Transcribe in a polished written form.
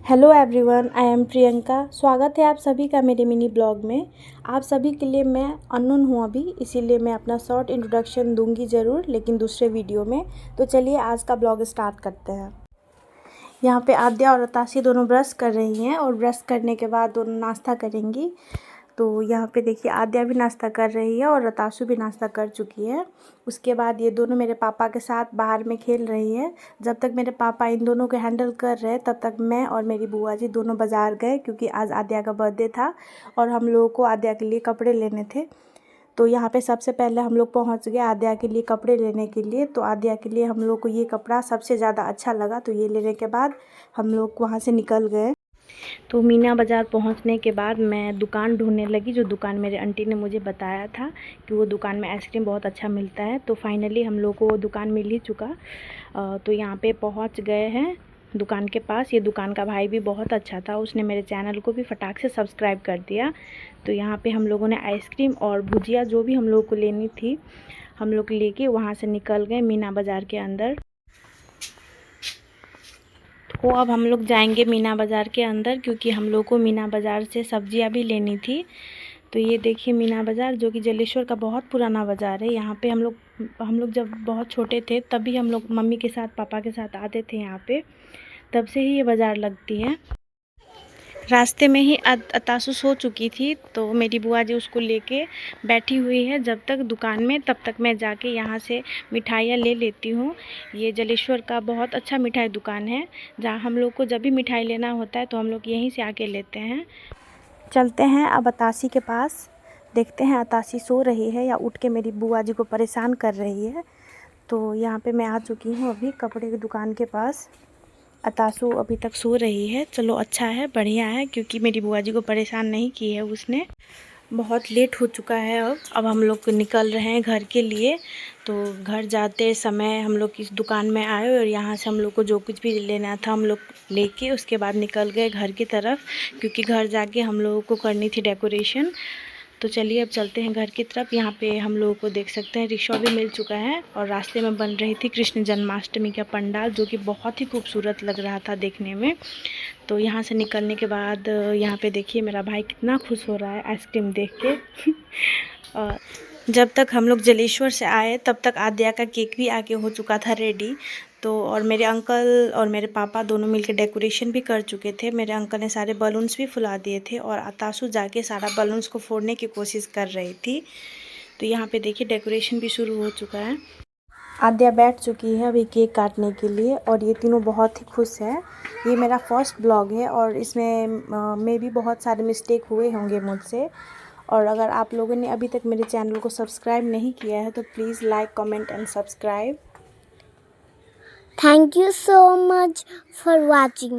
Hello everyone, I am Priyanka. स्वागत है आप सभी का मेरे मिनी ब्लॉग में। आप सभी के लिए मैं अननोन हूँ अभी, इसीलिए मैं अपना शॉर्ट इंट्रोडक्शन दूंगी ज़रूर, लेकिन दूसरे वीडियो में। तो चलिए आज का ब्लॉग स्टार्ट करते हैं। यहाँ पे आद्या और रताशी दोनों ब्रश कर रही हैं और ब्रश करने के बाद दोनों नाश्ता करेंगी। तो यहाँ पे देखिए आद्या भी नाश्ता कर रही है और रताशु भी नाश्ता कर चुकी है। उसके बाद ये दोनों मेरे पापा के साथ बाहर में खेल रही है। जब तक मेरे पापा इन दोनों को हैंडल कर रहे तब तक मैं और मेरी बुआ जी दोनों बाज़ार गए, क्योंकि आज आद्या का बर्थडे था और हम लोगों को आद्या के लिए कपड़े लेने थे। तो यहाँ पे सबसे पहले हम लोग पहुँच गए आद्या के लिए कपड़े लेने के लिए। तो आद्या के लिए हम लोग को ये कपड़ा सबसे ज़्यादा अच्छा लगा, तो ये लेने के बाद हम लोग वहाँ से निकल गए। तो मीना बाज़ार पहुंचने के बाद मैं दुकान ढूंढने लगी, जो दुकान मेरे आंटी ने मुझे बताया था कि वो दुकान में आइसक्रीम बहुत अच्छा मिलता है। तो फाइनली हम लोग को वो दुकान मिल ही चुका। तो यहाँ पे पहुंच गए हैं दुकान के पास। ये दुकान का भाई भी बहुत अच्छा था, उसने मेरे चैनल को भी फटाक से सब्सक्राइब कर दिया। तो यहाँ पे हम लोगों ने आइसक्रीम और भुजिया जो भी हम लोग को लेनी थी हम लोग लेके वहाँ से निकल गए मीना बाज़ार के अंदर। तो अब हम लोग जाएंगे मीना बाज़ार के अंदर, क्योंकि हम लोग को मीना बाज़ार से सब्जियां भी लेनी थी। तो ये देखिए मीना बाज़ार, जो कि जलेश्वर का बहुत पुराना बाज़ार है। यहाँ पे हम लोग जब बहुत छोटे थे तब भी हम लोग मम्मी के साथ पापा के साथ आते थे यहाँ पे, तब से ही ये बाज़ार लगती है। रास्ते में ही अतासु सो चुकी थी, तो मेरी बुआ जी उसको लेके बैठी हुई है जब तक दुकान में, तब तक मैं जाके यहाँ से मिठाइयाँ ले लेती हूँ। ये जलेश्वर का बहुत अच्छा मिठाई दुकान है, जहाँ हम लोग को जब भी मिठाई लेना होता है तो हम लोग यहीं से आके लेते हैं। चलते हैं अब अतासी के पास, देखते हैं अतासी सो रही है या उठ के मेरी बुआ जी को परेशान कर रही है। तो यहाँ पर मैं आ चुकी हूँ अभी कपड़े की दुकान के पास। अतासु अभी तक सो रही है, चलो अच्छा है, बढ़िया है, क्योंकि मेरी बुआ जी को परेशान नहीं की है उसने। बहुत लेट हो चुका है। अब हम लोग निकल रहे हैं घर के लिए। तो घर जाते समय हम लोग इस दुकान में आए और यहाँ से हम लोग को जो कुछ भी लेना था हम लोग लेके उसके बाद निकल गए घर की तरफ, क्योंकि घर जाके हम लोगों को करनी थी डेकोरेशन। तो चलिए अब चलते हैं घर की तरफ। यहाँ पे हम लोगों को देख सकते हैं रिक्शा भी मिल चुका है और रास्ते में बन रही थी कृष्ण जन्माष्टमी का पंडाल, जो कि बहुत ही खूबसूरत लग रहा था देखने में। तो यहाँ से निकलने के बाद यहाँ पे देखिए मेरा भाई कितना खुश हो रहा है आइसक्रीम देख के। और जब तक हम लोग जलेश्वर से आए तब तक आद्या का केक भी आके हो चुका था रेडी। तो और मेरे अंकल और मेरे पापा दोनों मिलकर डेकोरेशन भी कर चुके थे। मेरे अंकल ने सारे बलून्स भी फुला दिए थे और अतासु जाके सारा बलून्स को फोड़ने की कोशिश कर रही थी। तो यहाँ पे देखिए डेकोरेशन भी शुरू हो चुका है। आद्या बैठ चुकी है अभी केक काटने के लिए और ये तीनों बहुत ही खुश हैं। ये मेरा फर्स्ट ब्लॉग है और इसमें मे भी बहुत सारे मिस्टेक हुए होंगे मुझसे। और अगर आप लोगों ने अभी तक मेरे चैनल को सब्सक्राइब नहीं किया है तो please like, comment and subscribe. Thank you so much for watching.